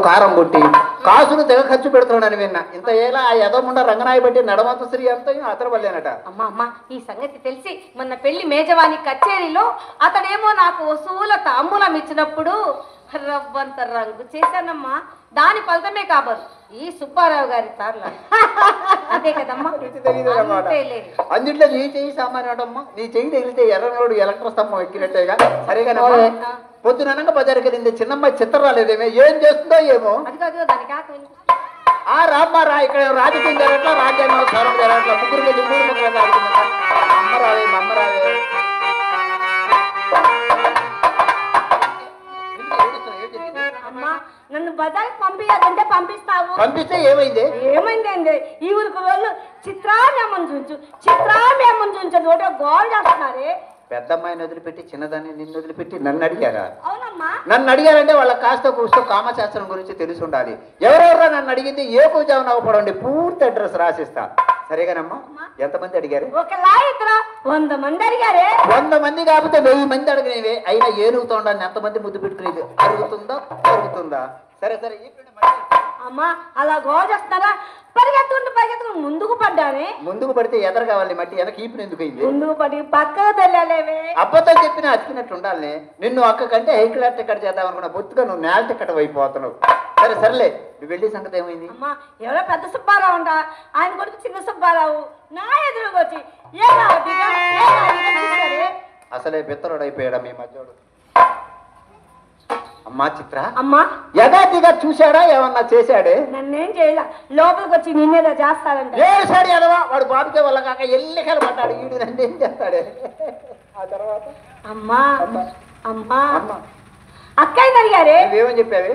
కారం కొట్టి కాసులు తెగ ఖర్చు పెడుతున్నాడని విన్నా. ఇంత ఏలా ఆ యదముండ రంగనాయ బట్టి నడమంత శ్రీ అంతా అతను వల్లేనట. అమ్మా ఈ సంగతి తెలిసి మొన్న పెళ్లి మేజవాని కచేరీలో అతడేమో నాకు వసూల తాంబూలం ఇచ్చినప్పుడు రవ్వంత రంగు చేశానమ్మా. దాని ఫలితమే కాబోదు ఈ సుబ్బారావు గారి తార్లా. అంతే కదమ్మా. అందుట్లో నీ చెయ్యి సామాన్యమ్మా. నీ చెయ్యి తగిలితే ఎర్రనోడు ఎలక్ట్ర స్తంభం ఎక్కినట్టేగా. సరేగా పొద్దుననగా బజారుకి వెళ్ళింది చిన్నమ్మాయి చిత్రం రాలేదేమో. ఏం చేస్తుందో ఏమో. ఆ రామ్మా రా, ఇక్కడ రాజకీయం జరగట్లా, రాజ్యాంగంలో చోరం జరగట్లా. ముగ్గురు ముగ్గురు అమ్మ రావే అమ్మ రావే. నన్ను బజార్కి పంపించాలంటే పంపిస్తావు. పంపిస్తే ఏమైంది? ఏమైంది ఈ ఊరికి వాళ్ళు చిత్రామేమని చూంచు ఒకటే గోల్ చేస్తున్నారే. పెద్ద అమ్మాయిని వదిలిపెట్టి చిన్నదాన్ని నిన్ను వదిలిపెట్టి నన్ను అడిగారా? అవునమ్మా. నన్ను అడిగారంటే వాళ్ళ కాస్త కూస్తో కామశాస్త్రం గురించి తెలిసి ఉండాలి. ఎవరెవరో నన్ను అడిగింది ఏ పూజావు నవ్వపడండి పూర్తి అడ్రస్ రాసిస్తా. సరేగానమ్మా. ఎంతమంది అడిగారు? 100 మంది అడిగారే. 100 మంది కాకపోతే 1000 మంది అడిగినవి. అయినా ఏనుగుతోండాన్ని ఎంతమంది ముద్దు పెట్టుకునేది అరుగుతుందా? సరే సరే. అమ్మా అలా గోల్ చేస్తున్నారా? పరిగెత్తుకుంటూ ముందుకు పడ్డానే. ముందుకు పడితే ఎదరు కావాలి మట్టి, వెనక ఈపుని ఎందుకు అయింది? ముందుకు పడి పక్కకు తెలియలేవే. అబ్బతో చెప్పినా అతికినట్టు ఉండాలి. నిన్ను అక్క కంటే హైకిల్ టికెట్ చేద్దాం అనుకున్నా. బొత్తుగా నువ్వు నేల టికెట్ అయిపోతున్నావు. సరే సర్లే, నువ్వు వెళ్ళే సంగతి ఏమైంది? అమ్మా ఎవరో పెద్ద సుబ్బారావు ఉంటా, ఆయన కొడుకు చిన్న సుబ్బారావు నా ఎదురుగా వచ్చి అసలే బిత్తరుడు అయిపోయాడా మీ మధ్యోడు? అమ్మా చిత్ర, అమ్మా యథాతిగా చూశాడా? ఏమన్నా చేశాడే? నన్నేం చేయాల, లోపలికి వచ్చి నిన్నేదో చేస్తాడంటే. ఏసాడు ఎదవా, వాడు బాబుకే వల్ల కాక ఎల్లికలు పడ్డాడు. వీడు నన్ను ఏం చేస్తాడే? ఆ తర్వాత అమ్మా అమ్మా అక్కయ్య అడిగారే. నువ్వేమని చెప్పావి?